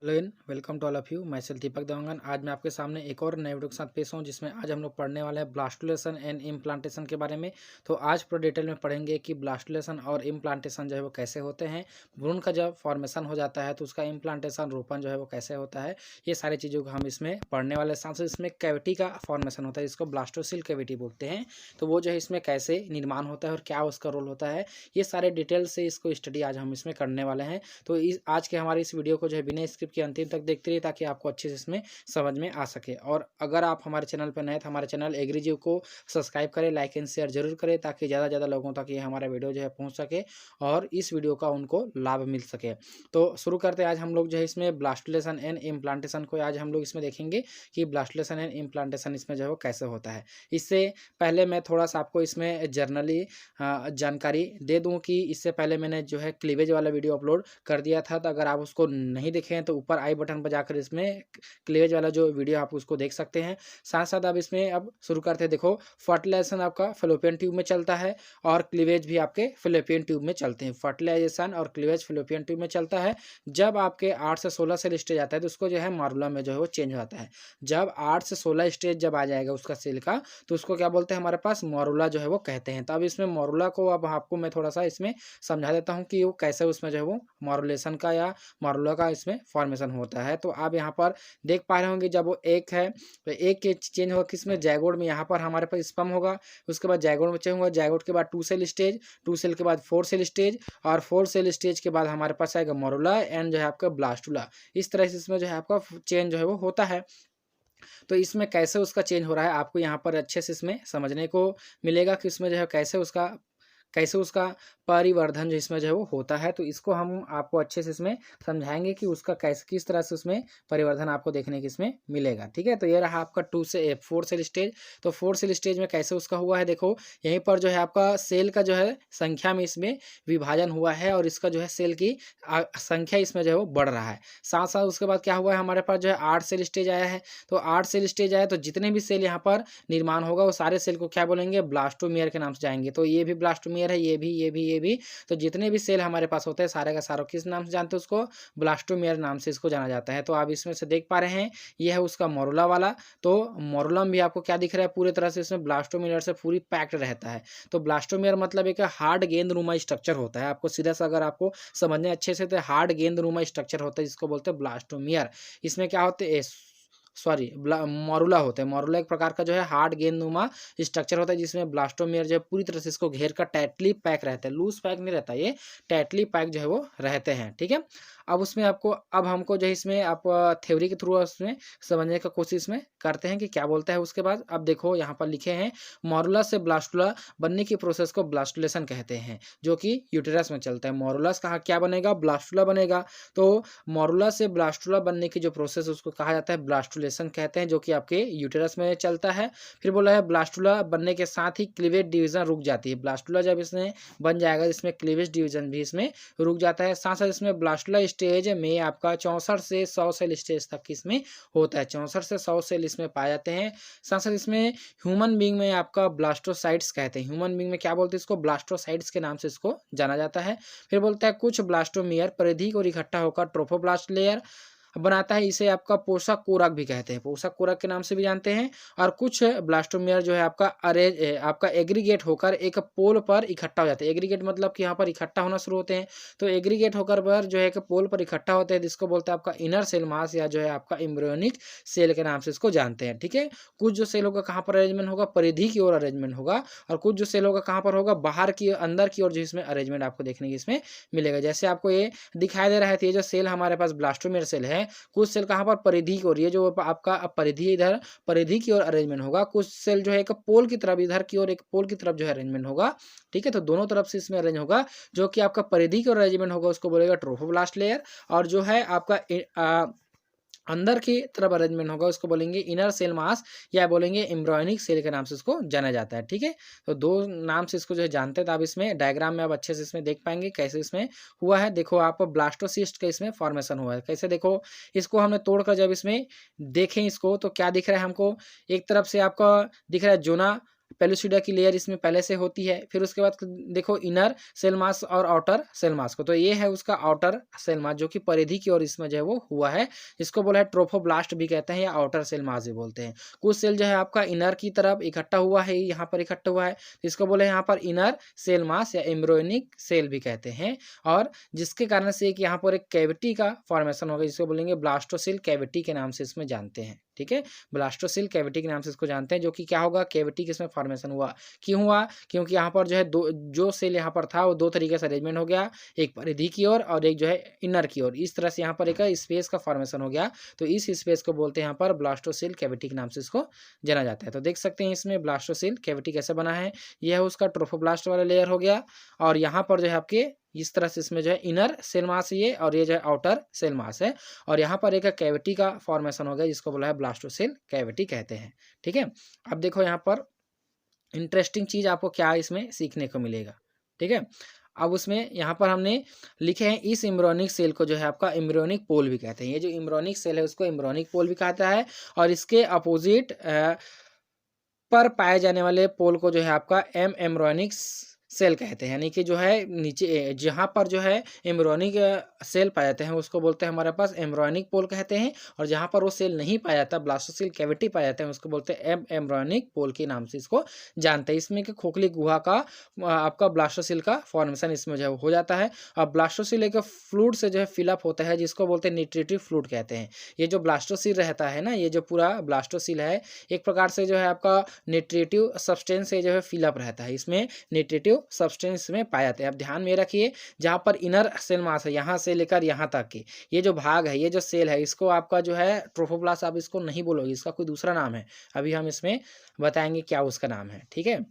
Hello and welcome to all of you. मैं self Deepak Dewangan. आज मैं आपके सामने एक और नए वीडियो के साथ पेश हूँ, जिसमें आज हम लोग पढ़ने वाले हैं ब्लास्टुलेशन एंड इम्प्लांटेशन के बारे में। तो आज पूरा डिटेल में पढ़ेंगे कि ब्लास्टुलेशन और इम्प्लांटेशन जो है वो कैसे होते हैं। भ्रूण का जब फॉर्मेशन हो जाता है तो उसका इम्प्लांटेशन रोपण जो है वो कैसे होता है, ये सारी चीज़ों को हम इसमें पढ़ने वाले। साथ साथ इसमें कैविटी का फॉर्मेशन होता है, जिसको ब्लास्टोसिल कैविटी बोलते हैं। तो वो जो है इसमें कैसे निर्माण होता है और क्या उसका रोल होता है, ये सारे डिटेल से इसको स्टडी आज हम इसमें करने वाले हैं। तो इस आज के हमारी इस वीडियो को जो है बिना स्किप के अंतिम तक देखते रहिए, ताकि आपको अच्छे से इसमें समझ में आ सके। और अगर आप हमारे चैनल पर नए हैं तो हमारे चैनल एग्रीजीव को सब्सक्राइब करें, लाइक एंड शेयर जरूर करें, ताकि ज़्यादा से ज़्यादा लोगों तक ये हमारा वीडियो जो है पहुँच सके और इस वीडियो का उनको लाभ मिल सके। तो शुरू करते हैं। आज हम लोग जो है इसमें ब्लास्टुलेशन एंड इम्प्लांटेशन को आज हम लोग इसमें देखेंगे कि ब्लास्टुलेशन एंड इम्प्लांटेशन इसमें जो है वो कैसे होता है। इससे पहले मैं थोड़ा सा आपको इसमें जर्नली जानकारी दे दूं कि इससे पहले मैंने जो है क्लीवेज वाला वीडियो अपलोड कर दिया था। तो अगर आप उसको नहीं देखे हैं तो ऊपर आई बटन पर जाकर इसमें क्लीवेज वाला जो वीडियो आप उसको देख सकते हैं। साथ साथ अब इसमें अब शुरू करते हैं। देखो, फर्टिलाइजेशन आपका फेलोपियन ट्यूब में चलता है और क्लीवेज भी आपके फेलोपियन ट्यूब में चलते हैं। फर्टिलाइजेशन और क्लीवेज फेलोपियन ट्यूब में चलता है। जब आपके 8 से 16 सेल स्टेज आता है तो उसको जो है मारुला में जो है वो चेंज होता है। जब 8 से 16 स्टेज जब आ जाएगा उसका सेल का, तो उसको क्या बोलते हैं, हमारे पास मोरुला जो है वो कहते हैं। तो अब इसमें मोरुला को अब आपको मैं थोड़ा सा इसमें समझा देता हूँ कि वो कैसे उसमें जो है वो मॉरुलेशन का या मॉरुला का इसमें फॉर्मेशन होता है। तो आप यहाँ पर देख पा रहे होंगे, जब वो एक है तो एक के चेंज होगा किसमें, जाइगोट में। यहाँ पर हमारे पास स्पर्म होगा, उसके बाद जाइगोट में चेंज होगा, जाइगोट के बाद 2 सेल स्टेज, 2 सेल के बाद 4 सेल स्टेज, और 4 सेल स्टेज के बाद हमारे पास आएगा मोरुला एंड जो है आपका ब्लास्टुला। इस तरह से इसमें जो है आपका चेंज जो है वो होता है। तो इसमें कैसे उसका चेंज हो रहा है आपको यहाँ पर अच्छे से इसमें समझने को मिलेगा कि इसमें जो है कैसे उसका परिवर्धन जो इसमें जो है वो होता है। तो इसको हम आपको अच्छे से इसमें समझाएंगे कि उसका कैसे किस तरह से उसमें परिवर्धन आपको देखने की इसमें मिलेगा। ठीक है, तो ये रहा आपका 2 से 4 सेल स्टेज। तो 4 सेल स्टेज में कैसे उसका हुआ है, देखो यहीं पर जो है आपका सेल का जो है संख्या में इसमें विभाजन हुआ है और इसका जो है सेल की संख्या इसमें जो है वो बढ़ रहा है। साथ साथ उसके बाद क्या हुआ है, हमारे पास जो है 8 सेल स्टेज आया है। तो 8 सेल स्टेज आया तो जितने भी सेल यहाँ पर निर्माण होगा वो सारे सेल को क्या बोलेंगे, ब्लास्टोमियर के नाम से जाएंगे। तो ये भी ब्लास्टोमियर है, ये भी। तो जितने भी सेल हमारे पास होते हैं सारे का सारा किस नाम से जानते हैं, उसको ब्लास्टोमियर नाम से इसको जाना जाता है। तो आप इसमें से देख पा रहे हैं, ये है उसका मोरुला वाला। तो मोरुलम भी आपको क्या दिख रहा है, पूरी तरह से इसमें ब्लास्टोमियर से पूरी पैक्ड रहता है। तो ब्लास्टोमियर मतलब एक हार्ड गेंदनुमा स्ट्रक्चर होता है। आपको सीधा सा अगर आपको समझने अच्छे से, तो हार्ड गेंदनुमा स्ट्रक्चर होता है जिसको बोलते हैं ब्लास्टोमियर। इसमें क्या होते हैं, सॉरी, मोरुला होते हैं। मोरुला एक प्रकार का जो है हार्ड गेंदनुमा स्ट्रक्चर होता है, जिसमें ब्लास्टोमियर जो है पूरी तरह से इसको घेर कर टाइटली पैक रहता है। लूज पैक नहीं रहता, ये टाइटली पैक जो है वो रहते हैं। ठीक है, अब उसमें आपको अब हमको जो है इसमें आप थ्योरी के थ्रू उसमें समझने का कोशिश में करते हैं कि क्या बोलता है। उसके बाद अब देखो यहाँ पर लिखे हैं, मोरुला से ब्लास्टुला बनने की प्रोसेस को ब्लास्टुलेशन कहते हैं, जो कि यूटेरस में चलता है। मोरुलस कहाँ क्या बनेगा, ब्लास्टुला बनेगा। तो मोरुला से ब्लास्टुला बनने की जो प्रोसेस उसको कहा जाता है ब्लास्टुलेशन कहते हैं, जो कि आपके यूटेरस में चलता है। फिर बोला है ब्लास्टुला बनने के साथ ही क्लीवेज डिवीजन रुक जाती है। ब्लास्टुला जब इसमें बन जाएगा, इसमें क्लीवेज डिवीजन भी इसमें रुक जाता है। साथ साथ इसमें ब्लास्टुला स्टेज में आपका 64 से 100 सेल स्टेज तक इसमें होता है। 64 से 100 सेल इसमें पाए जाते हैं। साथ साथ इसमें ह्यूमन बींग में आपका ब्लास्टोसाइट्स कहते हैं। ह्यूमन बींग में क्या बोलते हैं, इसको ब्लास्टोसाइट्स के नाम से इसको जाना जाता है। फिर बोलता है कुछ ब्लास्टोमियर परिधि को इकट्ठा होकर ट्रोफोब्लास्ट लेयर बनाता है। इसे आपका पोषक कोरक भी कहते हैं, पोषक कोरक के नाम से भी जानते हैं। और कुछ ब्लास्टोमियर जो है आपका एग्रीगेट होकर एक पोल पर इकट्ठा हो जाते हैं। एग्रीगेट मतलब कि यहाँ पर इकट्ठा होना शुरू होते हैं। तो एग्रीगेट होकर पर जो है एक पोल पर इकट्ठा होते हैं, जिसको बोलते हैं आपका इनर सेल मास, या जो है आपका एम्ब्रियोनिक सेल के नाम से इसको जानते हैं। ठीक है, कुछ जो सेल होगा कहाँ पर अरेंजमेंट होगा, परिधि की ओर अरेंजमेंट होगा। और कुछ जो सेल होगा कहाँ पर होगा, बाहर की अंदर की ओर जो इसमें अरेंजमेंट आपको देखने की इसमें मिलेगा। जैसे आपको ये दिखाई दे रहा है, तो ये जो सेल हमारे पास ब्लास्टोमियर सेल है, कुछ सेल कहाँ पर परिधि की ओर, ये जो आपका परिधि इधर परिधि की ओर अरेंजमेंट होगा। कुछ सेल जो है एक पोल की तरफ, इधर की ओर एक पोल की तरफ जो है अरेंजमेंट होगा। ठीक है, तो दोनों तरफ से इसमें अरेंज होगा। जो कि आपका परिधि की ओर अरेंजमेंट होगा उसको बोलेगा ट्रोफोब्लास्ट लेयर। और जो है आपका अंदर की तरफ अरेंजमेंट होगा उसको बोलेंगे इनर सेल मास, या बोलेंगे एम्ब्रियोनिक सेल के नाम से इसको जाना जाता है। ठीक है, तो दो नाम से इसको जो है जानते हैं। तो आप इसमें डायग्राम में आप अच्छे से इसमें देख पाएंगे कैसे इसमें हुआ है। देखो, आप ब्लास्टोसिस्ट का इसमें फॉर्मेशन हुआ है कैसे, देखो इसको हमने तोड़कर जब इसमें देखें इसको, तो क्या दिख रहा है हमको, एक तरफ से आपका दिख रहा है जोना पेलुसिडा की लेयर इसमें पहले से होती है। फिर उसके बाद देखो इनर सेल मास और आउटर सेल मास को, तो ये है उसका आउटर सेल मास जो कि परिधि की ओर इसमें जो है वो हुआ है। इसको बोला है ट्रोफोब्लास्ट भी कहते हैं या आउटर सेल मास भी बोलते हैं। कुछ सेल जो है आपका इनर की तरफ इकट्ठा हुआ है, यहाँ पर इकट्ठा हुआ है, इसको बोले यहाँ पर इनर सेल मास या एम्ब्रियोनिक सेल भी कहते हैं। और जिसके कारण से एक यहाँ पर एक कैविटी का फॉर्मेशन होगा, जिसको बोलेंगे ब्लास्टोसिल कैविटी के नाम से इसमें जानते हैं। ठीक है, ब्लास्टोसिल कैविटी के नाम से इसको जानते हैं, जो कि क्या होगा, कैविटी किसमें फॉर्मेशन हुआ। क्यों हुआ, क्योंकि यहाँ पर जो है दो जो सेल यहाँ पर था वो दो तरीके से अरेंजमेंट हो गया, एक परिधि की ओर और एक जो है इनर की ओर। इस तरह से यहाँ पर एक स्पेस का फॉर्मेशन हो गया, तो इस स्पेस को बोलते हैं यहाँ पर ब्लास्टोसिल कैविटी के नाम से इसको जाना जाता है। तो देख सकते हैं इसमें ब्लास्टोसिल कैविटी कैसे बना है। यह है उसका ट्रोफोब्लास्ट वाला लेयर हो गया, और यहाँ पर जो है आपके इस तरह से इसमें जो है इनर सेल मास ये, और ये जो है आउटर सेल मास है, और यहाँ पर एक कैविटी का फॉर्मेशन हो गया जिसको बोला है ब्लास्टोसिल कैविटी कहते हैं। ठीक है, अब देखो यहाँ पर इंटरेस्टिंग चीज आपको क्या इसमें सीखने को मिलेगा। ठीक है, अब उसमें यहाँ पर हमने लिखे हैं इस एम्ब्रियोनिक सेल को जो है आपका एम्ब्रियोनिक पोल भी कहते हैं। ये जो एम्ब्रियोनिक सेल है उसको एम्ब्रियोनिक पोल भी कहता है, और इसके अपोजिट पर पाए जाने वाले पोल को जो है आपका एम्ब्रियोनिक सेल कहते हैं। यानी कि जो है नीचे जहाँ पर जो है एम्ब्रियोनिक सेल पाए जाते हैं उसको बोलते हैं हमारे पास एम्ब्रियोनिक पोल कहते हैं, और जहाँ पर वो सेल नहीं पाया जाता, ब्लास्टोसिल कैविटी पाए जाते हैं, उसको बोलते हैं एम्ब्रियोनिक पोल के नाम से इसको जानते हैं। इसमें कि खोखली गुहा का आपका ब्लास्टोसिल का फॉर्मेशन इसमें जो है हो जाता है, और ब्लास्टोसिल एक फ्लूइड से जो है फिलअप होता है जिसको बोलते हैं न्यूट्रिटिव फ्लूइड कहते हैं। ये जो ब्लास्टोसिल रहता है ना, ये जो पूरा ब्लास्टोसिल है एक प्रकार से जो है आपका न्यूट्रिटिव सब्सटेंस से जो है फिलअप रहता है। इसमें न्यूट्रिटिव सब्सटेंस में पाए जाते हैं। अब ध्यान में रखिए, जहाँ पर इनर सेल मास है यहाँ से लेकर यहाँ तक की ये जो भाग है, ये जो सेल है, इसको आपका जो है ट्रोफोब्लास्ट आप इसको नहीं बोलोगे, इसका कोई दूसरा नाम है। अभी हम इसमें बताएंगे क्या उसका नाम है। ठीक है,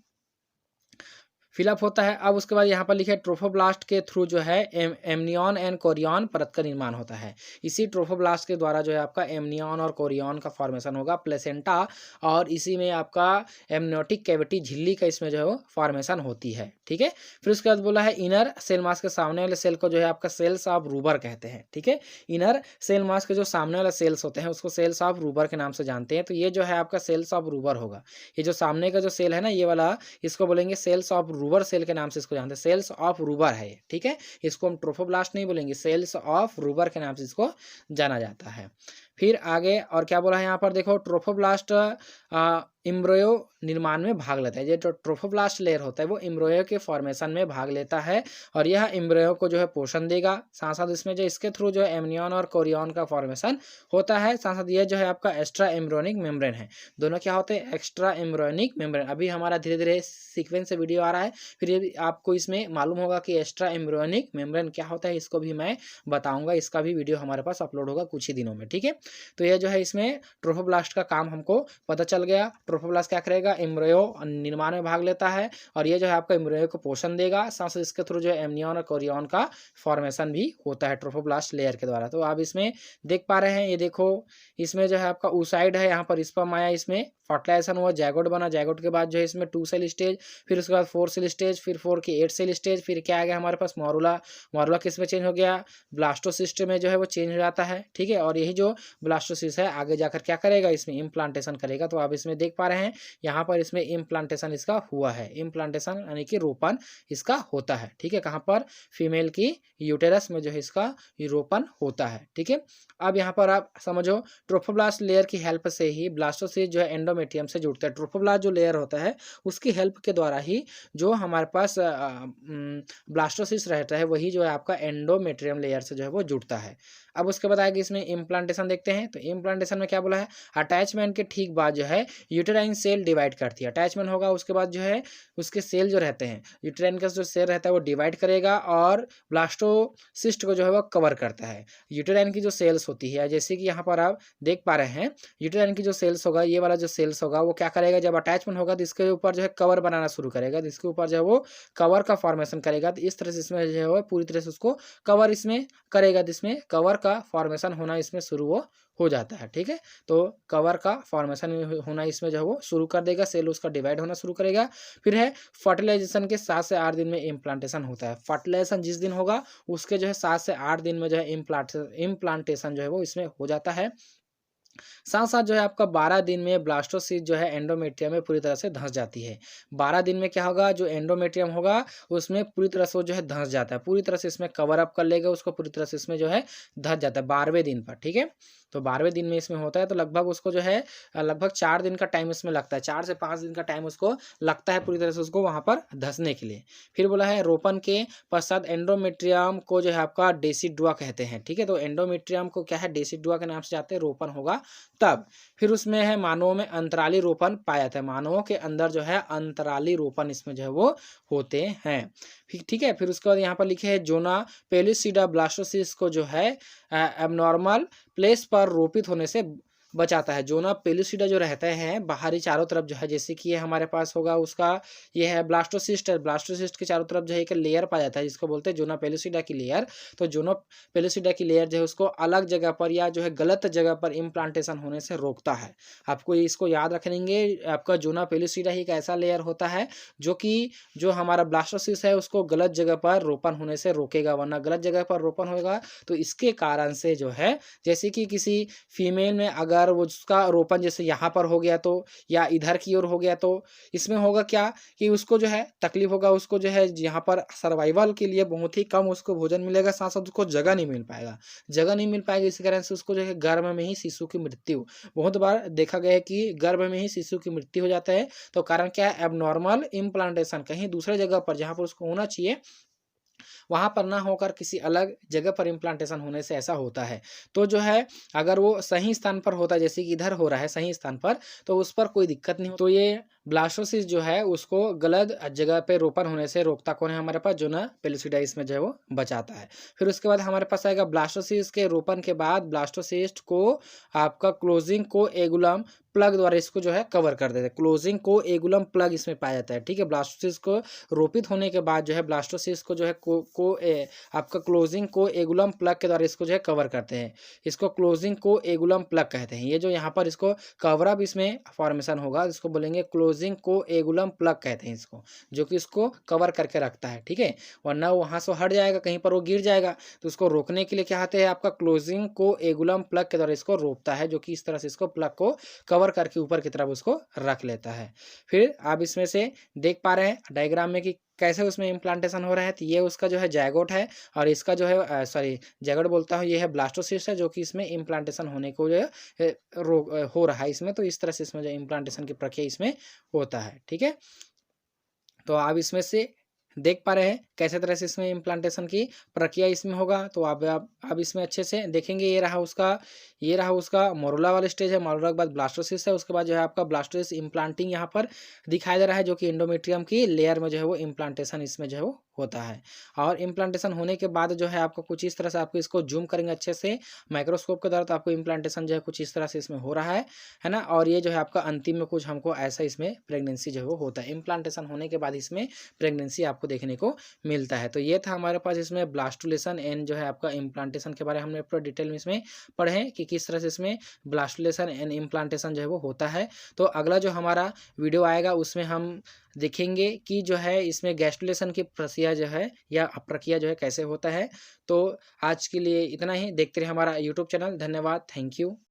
फिलअप होता है। अब उसके बाद यहाँ पर लिखे ट्रोफोब्लास्ट के थ्रू जो है एमनियन एंड कोरियन परत का निर्माण होता है। इसी ट्रोफोब्लास्ट के द्वारा जो है आपका एमनियन और कोरियन का फॉर्मेशन होगा, प्लेसेंटा, और इसी में आपका एमनियोटिक कैविटी झिल्ली का इसमें जो है वो फॉर्मेशन होती है। ठीक है, फिर उसके बाद बोला है इनर सेल मास के सामने वाले सेल को जो है आपका सेल्स ऑफ रूबर कहते हैं। ठीक है, इनर सेल मास के जो सामने वाले सेल्स होते हैं उसको सेल्स ऑफ रूबर के नाम से जानते हैं। तो ये जो है आपका सेल्स ऑफ रूबर होगा। ये जो सामने का जो सेल है ना, ये वाला, इसको बोलेंगे सेल्स ऑफ रूबर सेल के नाम से इसको जानते हैं। सेल्स ऑफ रूबर है ये। ठीक है, इसको हम ट्रोफोब्लास्ट नहीं बोलेंगे, सेल्स ऑफ रूबर के नाम से इसको जाना जाता है। फिर आगे और क्या बोला है यहाँ पर देखो, ट्रोफोब्लास्ट एम्ब्रियो निर्माण में भाग लेता है। ये जो ट्रोफोब्लास्ट लेयर होता है वो एम्ब्रियो के फॉर्मेशन में भाग लेता है, और यह एम्ब्रियो को जो है पोषण देगा। साथ साथ इसमें जो इसके थ्रू जो है एमनियन और कोरियन का फॉर्मेशन होता है। साथ साथ ये जो है आपका एक्स्ट्रा एम्ब्रियोनिक मेम्ब्रेन है। दोनों क्या होते हैं, एक्स्ट्रा एम्ब्रियोनिक मेम्ब्रेन। अभी हमारा धीरे धीरे सीक्वेंस से वीडियो आ रहा है, फिर ये आपको इसमें मालूम होगा कि एक्स्ट्रा एम्ब्रियोनिक मेम्ब्रेन क्या होता है, इसको भी मैं बताऊंगा। इसका भी वीडियो हमारे पास अपलोड होगा कुछ ही दिनों में। ठीक है, तो ये जो है इसमें ट्रोफोब्लास्ट का काम हमको पता चल गया। ट्रोफोब्लास्ट क्या करेगा, एम्ब्रियो निर्माण में भाग लेता है, और ये जो है आपका एम्ब्रियो को पोषण देगा। साथ साथ इसके थ्रू जो है एमनियन और कोरियन का फॉर्मेशन भी होता है ट्रोफोब्लास्ट लेयर के द्वारा। तो आप इसमें देख पा रहे हैं, ये देखो इसमें जो है आपका oocyte है, यहाँ पर स्पर्म आया, इसमें फर्टिलाइजेशन हुआ, जायगोट बना, जायगोट के बाद जो है इसमें 2 सेल स्टेज, फिर उसके बाद 4 सेल स्टेज, फिर 4 की 8 सेल स्टेज, फिर क्या आ गया हमारे पास मॉरुला। मॉरुला किस में चेंज हो गया, ब्लास्टोसिस्ट में जो है वो चेंज हो जाता है। ठीक है, और यही जो ब्लास्टोसिस्ट है आगे जाकर क्या करेगा, इसमें इम्प्लांटेशन करेगा। तो आप इसमें देख पा रहे हैं यहाँ पर इसमें इम्प्लांटेशन इसका हुआ है। इम्प्लांटेशन यानी कि रोपण इसका होता है। ठीक है, कहाँ पर, फीमेल की यूटेरस में जो है इसका रोपण होता है। ठीक है, अब यहाँ पर आप समझो ट्रोफोब्लास्ट लेयर की हेल्प से ही ब्लास्टोसिस्ट जो है एंडोमेट्रियम से जुड़ता है। ट्रोफोब्लास्ट जो लेयर होता है उसकी हेल्प के द्वारा ही जो हमारे पास ब्लास्टोसिस्ट रहता है वही जो है आपका एंडोमेट्रियम लेयर से जो है वो जुड़ता है। अब उसके बाद आगे इसमें इम्प्लांटेशन देखते हैं। तो इम्प्लांटेशन में क्या बोला है, अटैचमेंट के ठीक बाद जो है यूटेराइन सेल डिवाइड करती है। अटैचमेंट होगा, उसके बाद जो है उसके सेल जो रहते हैं, यूटेराइन का जो सेल रहता है वो डिवाइड करेगा और ब्लास्टोसिस्ट को जो है वो कवर करता है। यूटेराइन की जो सेल्स होती है, जैसे कि यहाँ पर आप देख पा रहे हैं, यूटेराइन की जो सेल्स होगा, ये वाला जो सेल्स होगा वो क्या करेगा, जब अटैचमेंट होगा तो इसके ऊपर जो है कवर बनाना शुरू करेगा, तो इसके ऊपर जो है वो कवर का फॉर्मेशन करेगा। तो इस तरह से इसमें जो है पूरी तरह से उसको कवर इसमें करेगा, जिसमें कवर का फॉर्मेशन होना इसमें शुरू हो जाता है। ठीक है, तो कवर का फॉर्मेशन होना इसमें जो है वो शुरू कर देगा, सेल उसका डिवाइड होना शुरू करेगा। फिर है फर्टिलाइजेशन के 7 से 8 दिन में इम्प्लांटेशन होता है। फर्टिलाइजेशन जिस दिन होगा उसके जो है 7 से 8 दिन में जो है इम्प्लांटेशन जो है वो इसमें हो जाता है। साथ साथ जो है आपका 12 दिन में ब्लास्टोसिस्ट जो है एंडोमेट्रियम में पूरी तरह से धंस जाती है। 12 दिन में क्या होगा, जो एंडोमेट्रियम होगा उसमें पूरी तरह से वो जो है धंस जाता है, पूरी तरह से इसमें कवर अप कर लेगा उसको, पूरी तरह से इसमें जो है धंस जाता है 12वें दिन पर, ठीक है। तो 12वें दिन में इसमें होता है, तो लगभग उसको जो है लगभग 4 दिन का टाइम इसमें लगता है, 4 से 5 दिन का टाइम उसको लगता है पूरी तरह से उसको वहाँ पर धंसने के लिए। फिर बोला है रोपण के पश्चात एंडोमेट्रियम को जो है आपका डेसिडुआ कहते हैं, ठीक है। तो एंडोमेट्रियम को क्या है, डेसिडुआ के नाम से जाते हैं, रोपण होगा तब। फिर उसमें है मानवों में अंतराली रोपण पाया जाता है, मानवों के अंदर जो है अंतराली रोपण इसमें जो है वो होते हैं। फिर ठीक है, फिर उसके बाद यहाँ पर लिखे है जोना पेलिसिडा ब्लास्टोसिस्ट को जो है एबनॉर्मल प्लेस पर रोपित होने से बचाता है। जोना पेलिसिडा जो रहते हैं बाहरी चारों तरफ जो है, जैसे कि ये हमारे पास होगा उसका ये है ब्लास्टोसिस्ट है, ब्लास्टोसिस्ट के चारों तरफ जो है एक लेयर पाया जाता है जिसको बोलते हैं जोना पेलिसिडा की लेयर। तो जोना पेलिसिडा की लेयर जो है उसको अलग जगह पर या जो है गलत जगह पर इम्प्लांटेशन होने से रोकता है। आपको इसको याद रखेंगे, आपका जोना पेलिसिडा ही एक ऐसा लेयर होता है जो कि जो हमारा ब्लास्टोसिस्ट है उसको गलत जगह पर रोपण होने से रोकेगा, वरना गलत जगह पर रोपण होगा तो इसके कारण से जो है, जैसे कि किसी फीमेल में अगर वो उसका रोपण जैसे यहाँ पर हो गया तो या इधर की ओर हो गया तो इसमें होगा क्या कि उसको जो है तकलीफ होगा, उसको जो है यहाँ पर सर्वाइवल के लिए बहुत ही कम उसको भोजन मिलेगा, साथ साथ उसको जगह नहीं मिल पाएगा, जगह नहीं मिल पाएगी, इसी कारण से उसको जो है गर्भ में ही शिशु की मृत्यु, बहुत बार देखा गया है कि गर्भ में ही शिशु की मृत्यु हो जाता है। तो कारण क्या है, एबनॉर्मल इम्प्लांटेशन कहीं दूसरे जगह पर जहाँ पर उसको होना चाहिए वहाँ पर ना होकर किसी अलग जगह पर इम्प्लांटेशन होने से ऐसा होता है। तो जो है अगर वो सही स्थान पर होता है, जैसे कि इधर हो रहा है सही स्थान पर, तो उस पर कोई दिक्कत नहीं। तो ये ब्लास्टोसिस्ट जो है उसको गलत जगह पे रोपण होने से रोकता कौन है, हमारे पास जोना पेलिसिडा इसमें जो है वो बचाता है। फिर उसके बाद हमारे पास आएगा ब्लास्टोसिस्ट के रोपण के बाद ब्लास्टोसिस्ट को आपका क्लोजिंग को एगुलम प्लग द्वारा इसको जो है कवर कर देते हैं, क्लोजिंग को एगुलम प्लग इसमें पाया जाता है, ठीक है। ब्लास्टोसिस्ट को रोपित होने के बाद जो है ब्लास्टोसिस्ट को जो है आपका क्लोजिंग को एगुलम प्लग के द्वारा इसको जो है कवर करते हैं, इसको क्लोजिंग को एगुलम प्लग कहते हैं। ये जो यहाँ पर इसको कवर अप इसमें फॉर्मेशन होगा इसको बोलेंगे क्लोजिंग को एगुलम प्लग कहते हैं इसको, जो कि इसको कवर करके रखता है, ठीक है। वरना वहाँ से हट जाएगा, कहीं पर वो गिर जाएगा, तो उसको रोकने के लिए क्या आते हैं, आपका क्लोजिंग को एगुलम प्लग के द्वारा इसको रोकता है, जो कि इस तरह से इसको प्लग को कवर करके ऊपर की तरफ उसको रख लेता है। फिर आप इसमें से देख पा रहे हैं डायग्राम में कि कैसे उसमें इम्प्लांटेशन हो रहा है। तो ये उसका जो है जायगोट है और इसका जो है सॉरी जायगोट बोलता हूँ, ये है ब्लास्टोसिस्ट है जो कि इसमें इम्प्लांटेशन होने को जो है हो रहा है इसमें। तो इस तरह से इसमें जो इम्प्लांटेशन की प्रक्रिया इसमें होता है, ठीक है। तो आप इसमें से देख पा रहे हैं कैसे तरह से इसमें इम्प्लांटेशन की प्रक्रिया इसमें होगा। तो आप इसमें अच्छे से देखेंगे, ये रहा उसका मोरुला वाला स्टेज है, मोरुला के बाद ब्लास्टोसिस्ट है, उसके बाद जो है आपका ब्लास्टोसिस्ट इम्प्लांटिंग यहाँ पर दिखाई दे रहा है, जो कि एंडोमेट्रियम की लेयर में जो है वो इम्प्लांटेशन इसमें जो है वो होता है। और इम्प्लांटेशन होने के बाद जो है आपको कुछ इस तरह से आपको इसको जूम करेंगे अच्छे से माइक्रोस्कोप के द्वारा, तो आपको इम्प्लांटेशन जो है कुछ इस तरह से इसमें हो रहा है ना। और ये जो है आपका अंतिम में कुछ हमको ऐसा इसमें प्रेगनेंसी जो है वो होता है, इम्प्लांटेशन होने के बाद इसमें प्रेगनेंसी आपको देखने को मिलता है। तो ये था हमारे पास इसमें ब्लास्टुलेशन एंड जो है आपका इम्प्लांटेशन के बारे में हमने पूरा डिटेल में इसमें पढ़े हैं कि किस तरह से इसमें ब्लास्टुलेशन एंड इम्प्लांटेशन जो है वो होता है। तो अगला जो हमारा वीडियो आएगा उसमें हम देखेंगे कि जो है इसमें गैस्ट्रुलेशन की प्रक्रिया जो है या प्रक्रिया जो है कैसे होता है। तो आज के लिए इतना ही, देखते रहिए हमारा यूट्यूब चैनल। धन्यवाद, थैंक यू।